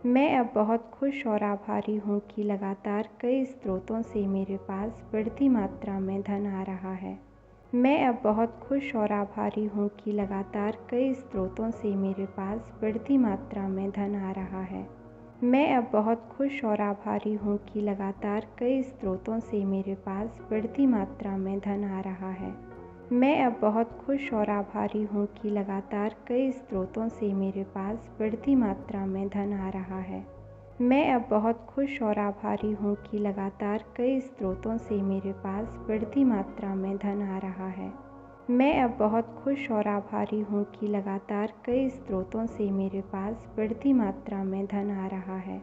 मैं अब बहुत खुश और आभारी हूँ कि लगातार कई स्रोतों से मेरे पास बढ़ती मात्रा में धन आ रहा है। मैं अब बहुत खुश और आभारी हूँ कि लगातार कई स्रोतों से मेरे पास बढ़ती मात्रा में धन आ रहा है। मैं अब बहुत खुश और आभारी हूँ कि लगातार कई स्रोतों से मेरे पास बढ़ती मात्रा में धन आ रहा है। मैं अब बहुत खुश और आभारी हूँ कि लगातार कई स्रोतों से मेरे पास बढ़ती मात्रा में धन आ रहा है। मैं अब बहुत खुश और आभारी हूँ कि लगातार कई स्रोतों से मेरे पास बढ़ती मात्रा में धन आ रहा है। मैं अब बहुत खुश और आभारी हूँ कि लगातार कई स्रोतों से मेरे पास बढ़ती मात्रा में धन आ रहा है।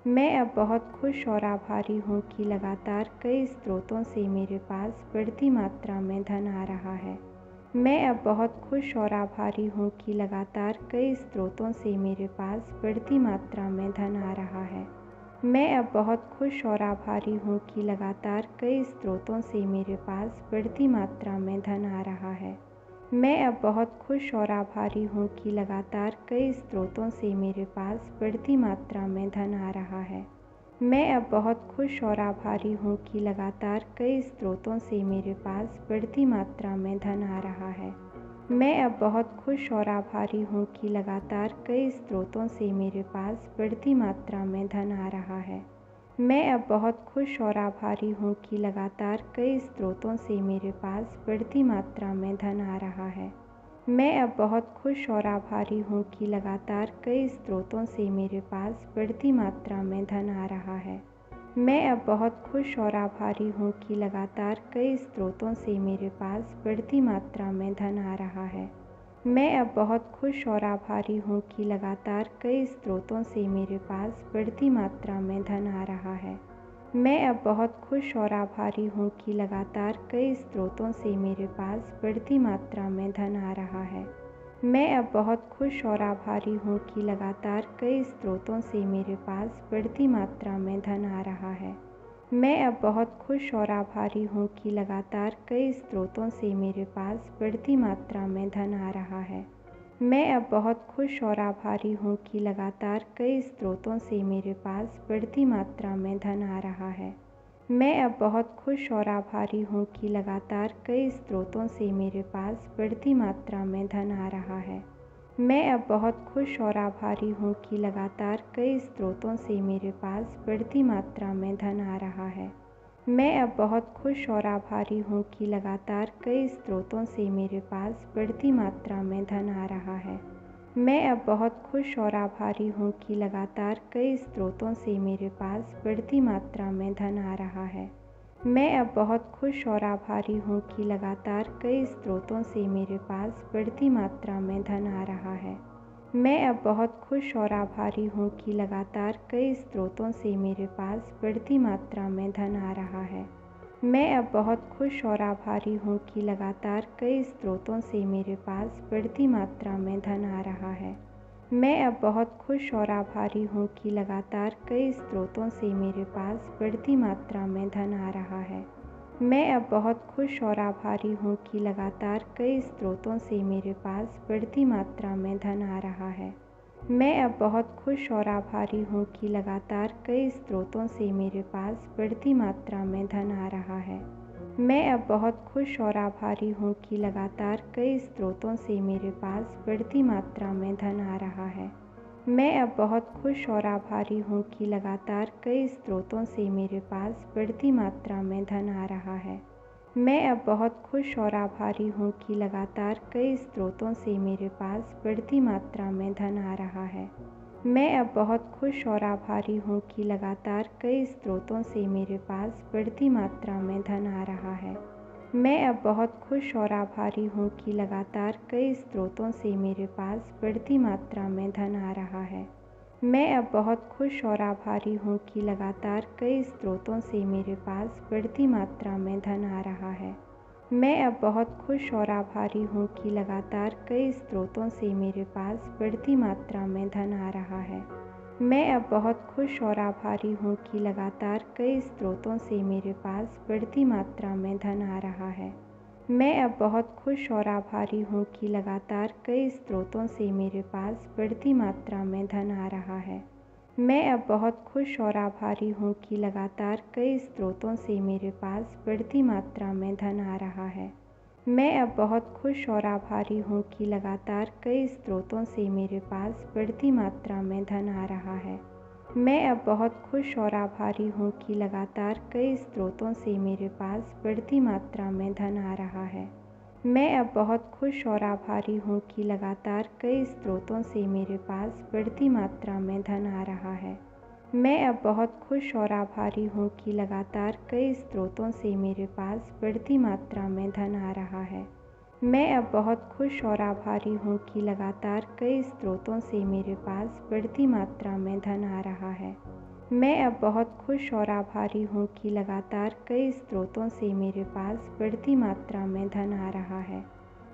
मैं अब बहुत खुश और आभारी हूँ कि लगातार कई स्रोतों से मेरे पास बढ़ती मात्रा में धन आ रहा है। मैं अब बहुत खुश और आभारी हूँ कि लगातार कई स्रोतों से मेरे पास बढ़ती मात्रा में धन आ रहा है। मैं अब बहुत खुश और आभारी हूँ कि लगातार कई स्रोतों से मेरे पास बढ़ती मात्रा में धन आ रहा है। मैं अब बहुत खुश और आभारी हूँ कि लगातार कई स्रोतों से मेरे पास बढ़ती मात्रा में धन आ रहा है। मैं अब बहुत खुश और आभारी हूँ कि लगातार कई स्रोतों से मेरे पास बढ़ती मात्रा में धन आ रहा है। मैं अब बहुत खुश और आभारी हूँ कि लगातार कई स्रोतों से मेरे पास बढ़ती मात्रा में धन आ रहा है। मैं अब बहुत खुश और आभारी हूँ कि लगातार कई स्रोतों से मेरे पास बढ़ती मात्रा में धन आ रहा है। मैं अब बहुत खुश और आभारी हूँ कि लगातार कई स्रोतों से मेरे पास बढ़ती मात्रा में धन आ रहा है। मैं अब बहुत खुश और आभारी हूँ कि लगातार कई स्रोतों से मेरे पास बढ़ती मात्रा में धन आ रहा है। मैं अब बहुत खुश और आभारी हूँ कि लगातार कई स्रोतों से मेरे पास बढ़ती मात्रा में धन आ रहा है। मैं अब बहुत खुश और आभारी हूँ कि लगातार कई स्रोतों से मेरे पास बढ़ती मात्रा में धन आ रहा है। मैं अब बहुत खुश और आभारी हूँ कि लगातार कई स्रोतों से मेरे पास बढ़ती मात्रा में धन आ रहा है। मैं अब बहुत खुश और आभारी हूँ कि लगातार कई स्रोतों से मेरे पास बढ़ती मात्रा में धन आ रहा है। मैं अब बहुत खुश और आभारी हूँ कि लगातार कई स्रोतों से मेरे पास बढ़ती मात्रा में धन आ रहा है। मैं अब बहुत खुश और आभारी हूँ कि लगातार कई स्रोतों से मेरे पास बढ़ती मात्रा में धन आ रहा है। मैं अब बहुत खुश और आभारी हूँ कि लगातार कई स्रोतों से मेरे पास बढ़ती मात्रा में धन आ रहा है। मैं अब बहुत खुश और आभारी हूँ कि लगातार कई स्रोतों से मेरे पास बढ़ती मात्रा में धन आ रहा है। मैं अब बहुत खुश और आभारी हूँ कि लगातार कई स्रोतों से मेरे पास बढ़ती मात्रा में धन आ रहा है। मैं अब बहुत खुश और आभारी हूँ कि लगातार कई स्रोतों से मेरे पास बढ़ती मात्रा में धन आ रहा है। मैं अब बहुत खुश और आभारी हूँ कि लगातार कई स्रोतों से मेरे पास बढ़ती मात्रा में धन आ रहा है। मैं अब बहुत खुश और आभारी हूँ कि लगातार कई स्रोतों से मेरे पास बढ़ती मात्रा में धन आ रहा है। मैं अब बहुत खुश और आभारी हूँ कि लगातार कई स्रोतों से मेरे पास बढ़ती मात्रा में धन आ रहा है। मैं अब बहुत खुश और आभारी हूँ कि लगातार कई स्रोतों से मेरे पास बढ़ती मात्रा में धन आ रहा है। मैं अब बहुत खुश और आभारी हूँ कि लगातार कई स्रोतों से मेरे पास बढ़ती मात्रा में धन आ रहा है। मैं अब बहुत खुश और आभारी हूँ कि लगातार कई स्रोतों से मेरे पास बढ़ती मात्रा में धन आ रहा है। मैं अब बहुत खुश और आभारी हूँ कि लगातार कई स्रोतों से मेरे पास बढ़ती मात्रा में धन आ रहा है। मैं अब बहुत खुश और आभारी हूँ कि लगातार कई स्रोतों से मेरे पास बढ़ती मात्रा में धन आ रहा है। मैं अब बहुत खुश और आभारी हूँ कि लगातार कई स्रोतों से मेरे पास बढ़ती मात्रा में धन आ रहा है। मैं अब बहुत खुश और आभारी हूँ कि लगातार कई स्रोतों से मेरे पास बढ़ती मात्रा में धन आ रहा है। मैं अब बहुत खुश और आभारी हूँ कि लगातार कई स्रोतों से मेरे पास बढ़ती मात्रा में धन आ रहा है। मैं अब बहुत खुश और आभारी हूँ कि लगातार कई स्रोतों से मेरे पास बढ़ती मात्रा में धन आ रहा है। मैं अब बहुत खुश और आभारी हूँ कि लगातार कई स्रोतों से मेरे पास बढ़ती मात्रा में धन आ रहा है। मैं अब बहुत खुश और आभारी हूँ कि लगातार कई स्रोतों से मेरे पास बढ़ती मात्रा में धन आ रहा है। मैं अब बहुत खुश और आभारी हूँ कि लगातार कई स्रोतों से मेरे पास बढ़ती मात्रा में धन आ रहा है। मैं अब बहुत खुश और आभारी हूँ कि लगातार कई स्रोतों से मेरे पास बढ़ती मात्रा में धन आ रहा है। मैं अब बहुत खुश और आभारी हूँ कि लगातार कई स्रोतों से मेरे पास बढ़ती मात्रा में धन आ रहा है। मैं अब बहुत खुश और आभारी हूँ कि लगातार कई स्रोतों से मेरे पास बढ़ती मात्रा में धन आ रहा है। मैं अब बहुत खुश और आभारी हूँ कि लगातार कई स्रोतों से मेरे पास बढ़ती मात्रा में धन आ रहा है। मैं अब बहुत खुश और आभारी हूँ कि लगातार कई स्रोतों से मेरे पास बढ़ती मात्रा में धन आ रहा है। मैं अब बहुत खुश और आभारी हूँ कि लगातार कई स्रोतों से मेरे पास बढ़ती मात्रा में धन आ रहा है।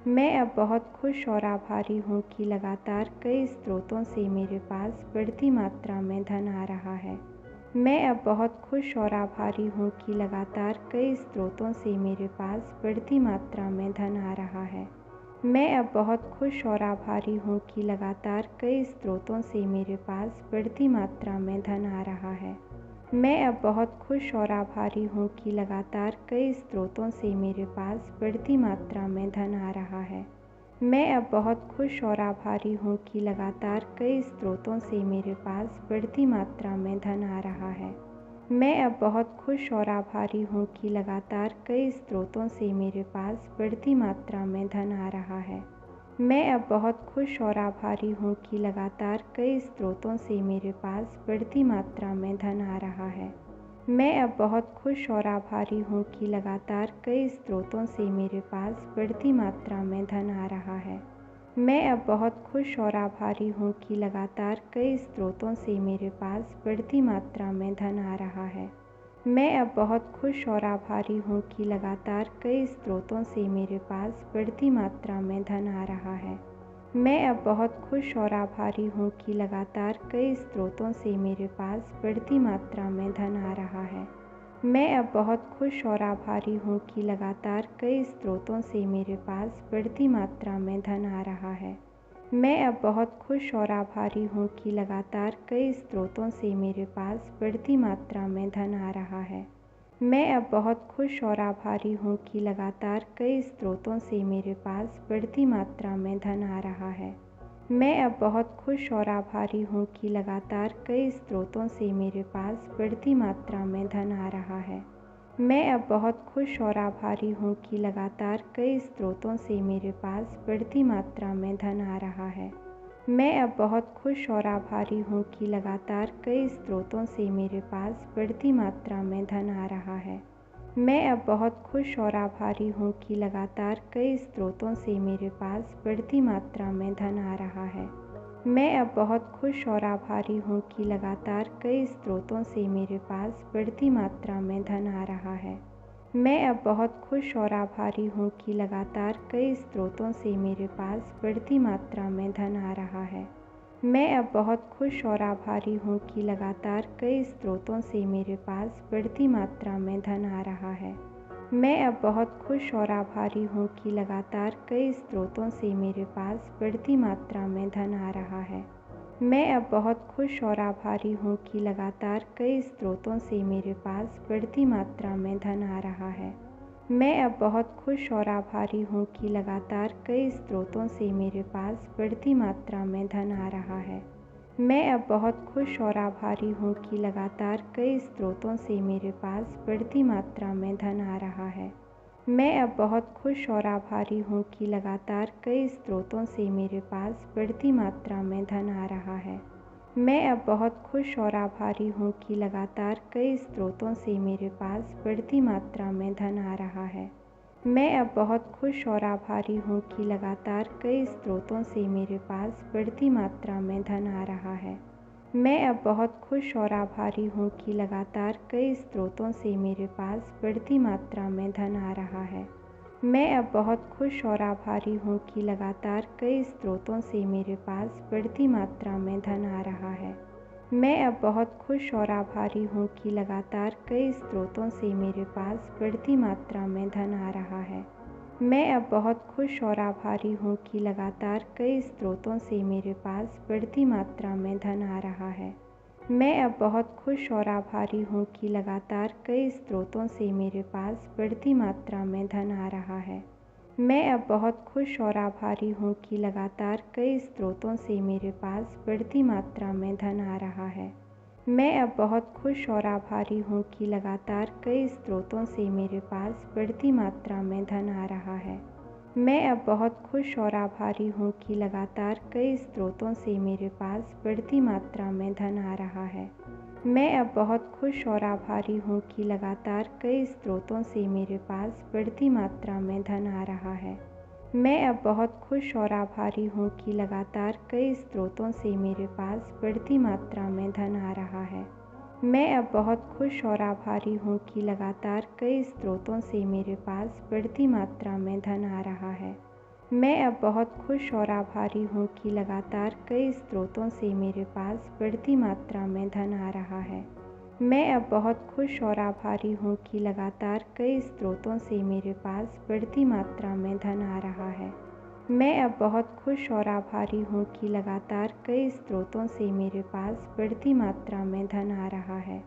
मैं अब बहुत खुश और आभारी हूँ कि लगातार कई स्रोतों से मेरे पास बढ़ती मात्रा में धन आ रहा है। मैं अब बहुत खुश और आभारी हूँ कि लगातार कई स्रोतों से मेरे पास बढ़ती मात्रा में धन आ रहा है। मैं अब बहुत खुश और आभारी हूँ कि लगातार कई स्रोतों से मेरे पास बढ़ती मात्रा में धन आ रहा है। मैं अब बहुत खुश और आभारी हूँ कि लगातार कई स्रोतों से मेरे पास बढ़ती मात्रा में धन आ रहा है। मैं अब बहुत खुश और आभारी हूँ कि लगातार कई स्रोतों से मेरे पास बढ़ती मात्रा में धन आ रहा है। मैं अब बहुत खुश और आभारी हूँ कि लगातार कई स्रोतों से मेरे पास बढ़ती मात्रा में धन आ रहा है। मैं अब बहुत खुश और आभारी हूँ कि लगातार कई स्रोतों से मेरे पास बढ़ती मात्रा में धन आ रहा है। मैं अब बहुत खुश और आभारी हूँ कि लगातार कई स्रोतों से मेरे पास बढ़ती मात्रा में धन आ रहा है। मैं अब बहुत खुश और आभारी हूँ कि लगातार कई स्रोतों से मेरे पास बढ़ती मात्रा में धन आ रहा है। मैं अब बहुत खुश और आभारी हूँ कि लगातार कई स्रोतों से मेरे पास बढ़ती मात्रा में धन आ रहा है। मैं अब बहुत खुश और आभारी हूँ कि लगातार कई स्रोतों से मेरे पास बढ़ती मात्रा में धन आ रहा है। मैं अब बहुत खुश और आभारी हूँ कि लगातार कई स्रोतों से मेरे पास बढ़ती मात्रा में धन आ रहा है। मैं अब बहुत खुश और आभारी हूँ कि लगातार कई स्रोतों से मेरे पास बढ़ती मात्रा में धन आ रहा है। मैं अब बहुत खुश और आभारी हूँ कि लगातार कई स्रोतों से मेरे पास बढ़ती मात्रा में धन आ रहा है। मैं अब बहुत खुश और आभारी हूँ कि लगातार कई स्रोतों से मेरे पास बढ़ती मात्रा में धन आ रहा है। मैं अब बहुत खुश और आभारी हूँ कि लगातार कई स्रोतों से मेरे पास बढ़ती मात्रा में धन आ रहा है। मैं अब बहुत खुश और आभारी हूँ कि लगातार कई स्रोतों से मेरे पास बढ़ती मात्रा में धन आ रहा है। मैं अब बहुत खुश और आभारी हूँ कि लगातार कई स्रोतों से मेरे पास बढ़ती मात्रा में धन आ रहा है। मैं अब बहुत खुश और आभारी हूँ कि लगातार कई स्रोतों से मेरे पास बढ़ती मात्रा में धन आ रहा है। मैं अब बहुत खुश और आभारी हूँ कि लगातार कई स्रोतों से मेरे पास बढ़ती मात्रा में धन आ रहा है। मैं अब बहुत खुश और आभारी हूँ कि लगातार कई स्रोतों से मेरे पास बढ़ती मात्रा में धन आ रहा है। मैं अब बहुत खुश और आभारी हूँ कि लगातार कई स्रोतों से मेरे पास बढ़ती मात्रा में धन आ रहा है। मैं अब बहुत खुश और आभारी हूँ कि लगातार कई स्रोतों से मेरे पास बढ़ती मात्रा में धन आ रहा है। मैं अब बहुत खुश और आभारी हूँ कि लगातार कई स्रोतों से मेरे पास बढ़ती मात्रा में धन आ रहा है। मैं अब बहुत खुश और आभारी हूँ कि लगातार कई स्रोतों से मेरे पास बढ़ती मात्रा में धन आ रहा है। मैं अब बहुत खुश और आभारी हूँ कि लगातार कई स्रोतों से मेरे पास बढ़ती मात्रा में धन आ रहा है। मैं अब बहुत खुश और आभारी हूँ कि लगातार कई स्रोतों से मेरे पास बढ़ती मात्रा में धन आ रहा है। मैं अब बहुत खुश और आभारी हूँ कि लगातार कई स्रोतों से मेरे पास बढ़ती मात्रा में धन आ रहा है। मैं अब बहुत खुश और आभारी हूँ कि लगातार कई स्रोतों से मेरे पास बढ़ती मात्रा में धन आ रहा है। मैं अब बहुत खुश और आभारी हूँ कि लगातार कई स्रोतों से मेरे पास बढ़ती मात्रा में धन आ रहा है। मैं अब बहुत खुश और आभारी हूँ कि लगातार कई स्रोतों से मेरे पास बढ़ती मात्रा में धन आ रहा है। मैं अब बहुत खुश और आभारी हूँ कि लगातार कई स्रोतों से मेरे पास बढ़ती मात्रा में धन आ रहा है। मैं अब बहुत खुश और आभारी हूँ कि लगातार कई स्रोतों से मेरे पास बढ़ती मात्रा में धन आ रहा है। मैं अब बहुत खुश और आभारी हूँ कि लगातार कई स्रोतों से मेरे पास बढ़ती मात्रा में धन आ रहा है। मैं अब बहुत खुश और आभारी हूँ कि लगातार कई स्रोतों से मेरे पास बढ़ती मात्रा में धन आ रहा है। मैं अब बहुत खुश और आभारी हूँ कि लगातार कई स्रोतों से मेरे पास बढ़ती मात्रा में धन आ रहा है। मैं अब बहुत खुश और आभारी हूँ कि लगातार कई स्रोतों से मेरे पास बढ़ती मात्रा में धन आ रहा है। मैं अब बहुत खुश और आभारी हूँ कि लगातार कई स्रोतों से मेरे पास बढ़ती मात्रा में धन आ रहा है। मैं अब बहुत खुश और आभारी हूँ कि लगातार कई स्रोतों से मेरे पास बढ़ती मात्रा में धन आ रहा है। मैं अब बहुत खुश और आभारी हूँ कि लगातार कई स्रोतों से मेरे पास बढ़ती मात्रा में धन आ रहा है। मैं अब बहुत खुश और आभारी हूँ कि लगातार कई स्रोतों से मेरे पास बढ़ती मात्रा में धन आ रहा है। मैं अब बहुत खुश और आभारी हूँ कि लगातार कई स्रोतों से मेरे पास बढ़ती मात्रा में धन आ रहा है।